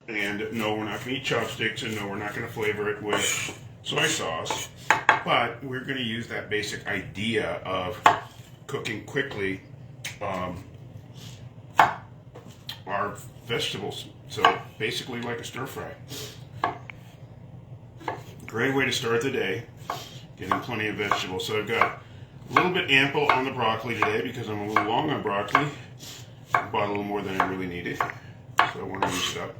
And no, we're not going to eat chopsticks, and no, we're not going to flavor it with soy sauce. But we're going to use that basic idea of cooking quickly our vegetables. So basically like a stir fry. Great way to start the day, getting plenty of vegetables. So I've got a little bit ample on the broccoli today because I'm a little long on broccoli. I bought a little more than I really needed, so I want to use it up.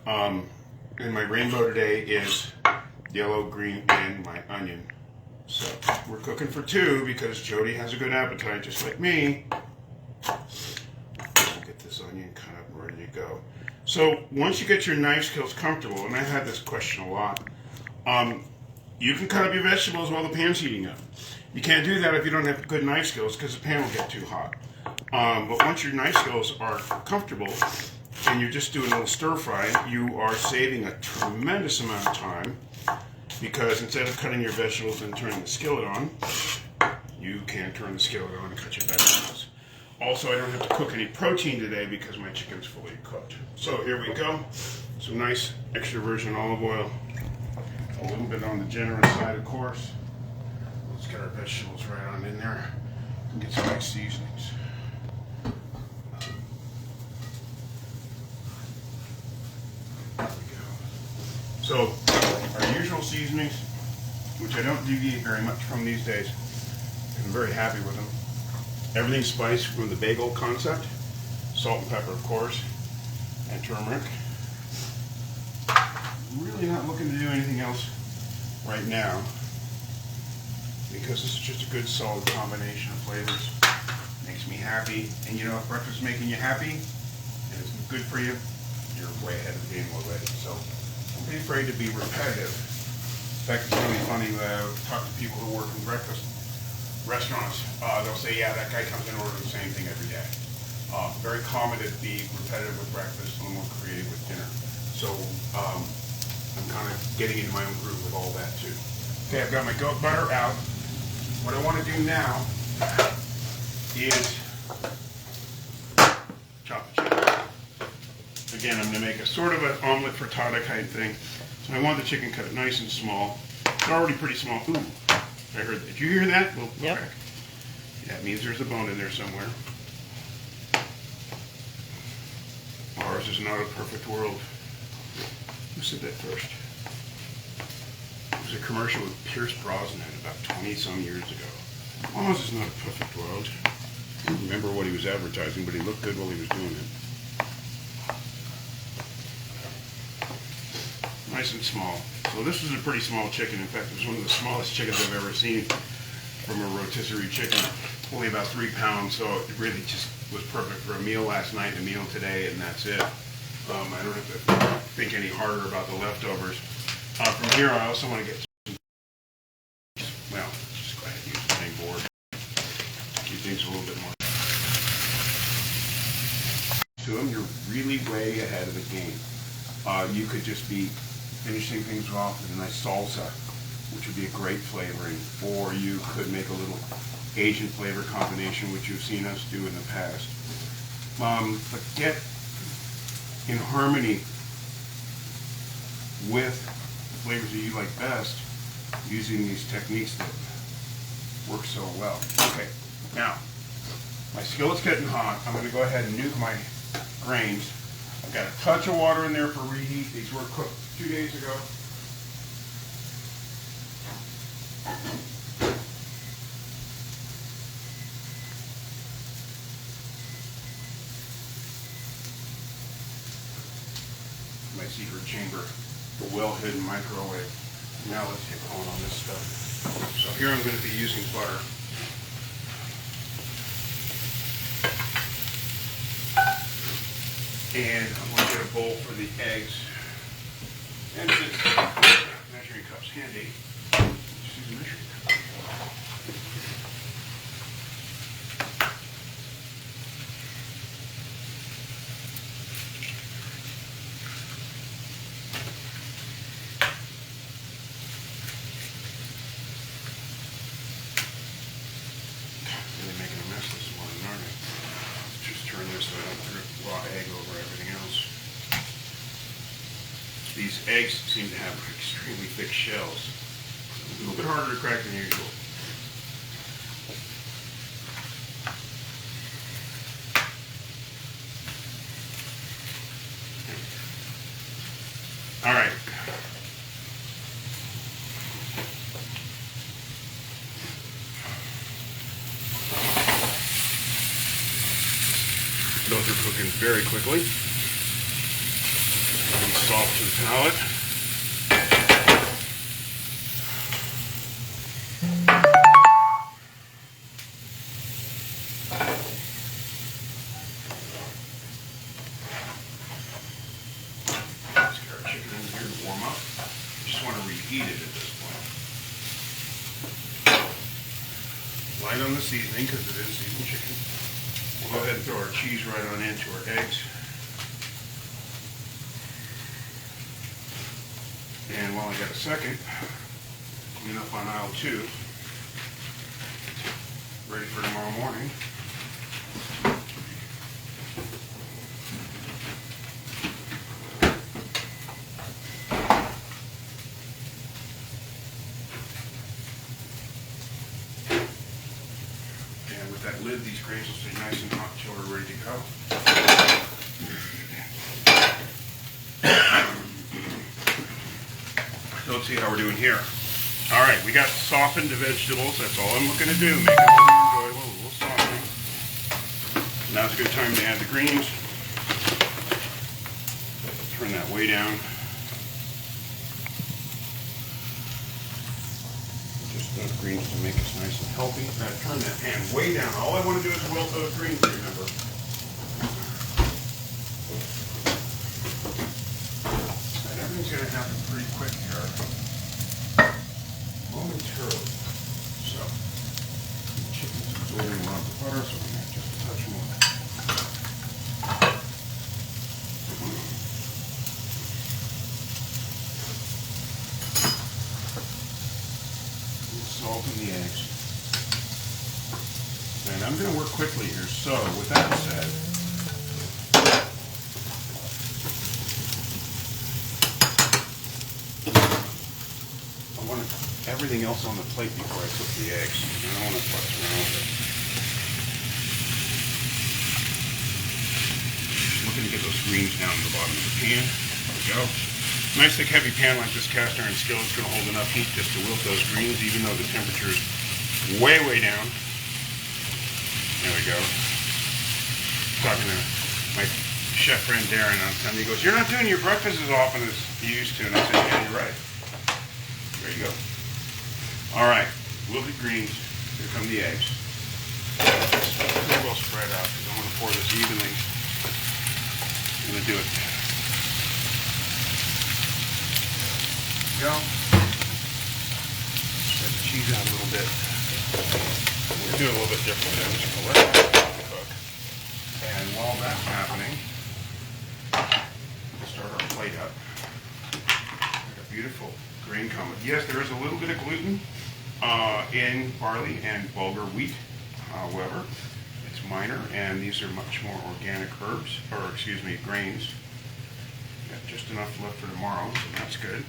And my rainbow today is yellow, green, and my onion. So we're cooking for two because Jody has a good appetite, just like me. I'll get this onion kind of ready to go. So once you get your knife skills comfortable, and I've had this question a lot, you can cut up your vegetables while the pan's heating up. You can't do that if you don't have good knife skills because the pan will get too hot. But once your knife skills are comfortable and you're just doing a little stir fry, you are saving a tremendous amount of time because instead of cutting your vegetables and turning the skillet on, you can turn the skillet on and cut your vegetables. Also, I don't have to cook any protein today because my chicken's fully cooked. So here we go. Some nice extra virgin olive oil. A little bit on the generous side, of course. Let's get our vegetables right on in there and get some nice seasonings. There we go. So, our usual seasonings, which I don't deviate very much from these days. I'm very happy with them. Everything spiced from the bagel concept. Salt and pepper, of course, and turmeric. Really not looking to do anything else right now because this is just a good solid combination of flavors. Makes me happy, and you know, if breakfast is making you happy and it's good for you, you're way ahead of the game already. So don't be afraid to be repetitive. In fact, it's really funny when I talk to people who work in breakfast restaurants. They'll say, yeah, that guy comes in and orders the same thing every day. Very common to be repetitive with breakfast, a little more creative with dinner. So I'm kind of getting into my own groove with all that too. Okay, I've got my goat butter out. What I want to do now is chop the chicken. Again, I'm going to make a sort of an omelet frittata kind of thing. So I want the chicken cut nice and small. It's already pretty small. Ooh, I heard that. Did you hear that? Little yep. Crack. Yeah, it means there's a bone in there somewhere. Ours is not a perfect world. Who said that first? It was a commercial with Pierce Brosnan about 20-some years ago. Ours is not a perfect world. I don't remember what he was advertising, but he looked good while he was doing it. Nice and small. So this is a pretty small chicken. In fact, it was one of the smallest chickens I've ever seen from a rotisserie chicken. Only about 3 pounds, so it really just was perfect for a meal last night, a meal today, and that's it. I don't have to think any harder about the leftovers. From here, I also want to get some, well, just go ahead and use the same board. Keep things a little bit more. To them, you're really way ahead of the game. You could just be finishing things off with a nice salsa, which would be a great flavoring, or you could make a little Asian flavor combination, which you've seen us do in the past. But get in harmony with the flavors that you like best using these techniques that work so well. Okay, now my skillet's getting hot. I'm going to go ahead and nuke my grains. I've got a touch of water in there for reheat. These were cooked 2 days ago. My secret chamber, the well-hidden microwave. Now let's get going on this stuff. So here I'm going to be using butter. And I'm going to get a bowl for the eggs. And this measuring cup's handy. Just use a measuring cup. Really making a mess this morning, aren't I? Let's just turn this so I don't drip raw egg over everything else. These eggs seem to have extremely thick shells. A little bit harder to crack than usual. All right. Those are cooking very quickly. And soft to the palate. Let's get our chicken in here to warm up. Just want to reheat it at this point. Light on the seasoning because it is seasoned chicken. We'll go ahead and throw our cheese right on into our eggs. And while I got a second, clean up on aisle 2, ready for tomorrow morning. And with that lid, these grains will stay nice and hot until we're ready to go. So let's see how we're doing here. All right, we got softened the vegetables. That's all I'm looking to do. Make it a little more enjoyable, a little softening. Now's a good time to add the greens. Turn that way down. Just enough greens to make us nice and healthy. Turn that pan way down. All I want to do is wilt those greens, remember. And everything's going to happen pretty quick here. Momentarily. So, the chicken's absorbing a lot of the butter, so we're going to add just a touch more. Salt in the eggs. And I'm going to work quickly here, so with that said, I want everything else on the plate before I cook the eggs. I don't want to fuss around with it. Looking to get those greens down to the bottom of the pan. There we go. Nice thick heavy pan like this cast iron skillet is going to hold enough heat just to wilt those greens even though the temperature is way down. There we go. Talking to my chef friend Darren on time, he goes, "You're not doing your breakfast as often as you used to." And I said, "Yeah, you're right." There you go. All right, wilted greens. Here come the eggs. Pretty well spread out because I want to pour this evenly. I'm going to do it. Go. Spread the cheese out a little bit. We're doing a little bit different. I'm just going to let that cook. And while that's happening, we'll start our plate up. Like a beautiful grain combo. Yes, there is a little bit of gluten in barley and bulgur wheat. However, it's minor, and these are much more organic herbs, or excuse me, grains. Got just enough left for tomorrow, so that's good.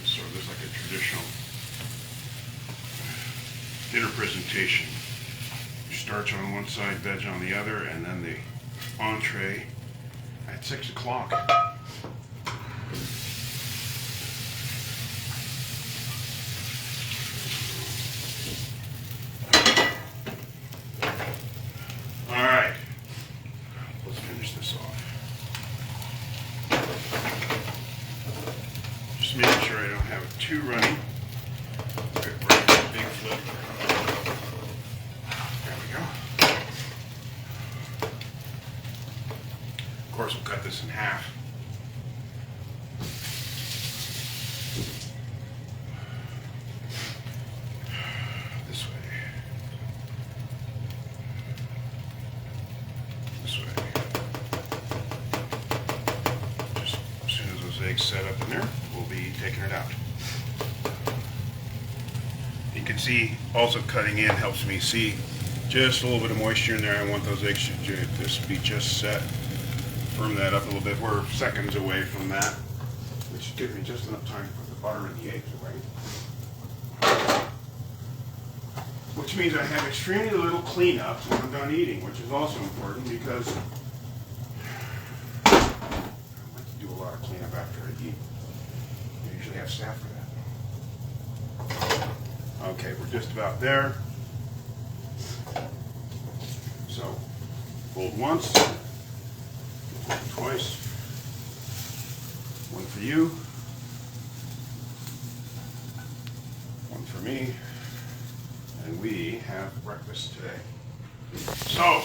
So there's like a traditional dinner presentation. Starch on one side, veg on the other, and then the entree at 6 o'clock. All right, let's finish this off. Just making sure I don't have it too runny. Big flip. There we go. Of course, we'll cut this in half. This way. This way. Just as soon as those eggs set up in there, we'll be taking it out. can see also cutting in helps me see just a little bit of moisture in there. I want those eggs to just be set. Firm that up a little bit. We're seconds away from that, which gives me just enough time to put the butter and the eggs away. Which means I have extremely little cleanup when I'm done eating, which is also important because I like to do a lot of cleanup after I eat. I usually have staff for that. Okay, we're just about there. So, fold once, twice, one for you, one for me, and we have breakfast today. So,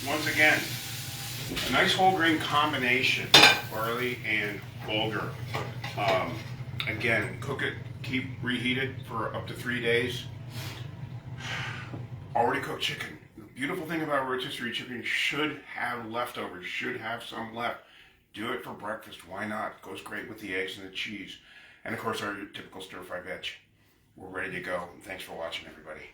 once again, a nice whole grain combination, barley and bulgur. Again, cook it, keep reheated for up to 3 days. Already cooked chicken. The beautiful thing about rotisserie chicken, should have leftovers, should have some left. Do it for breakfast, why not? It goes great with the eggs and the cheese. And of course our typical stir-fry veg. We're ready to go. Thanks for watching, everybody.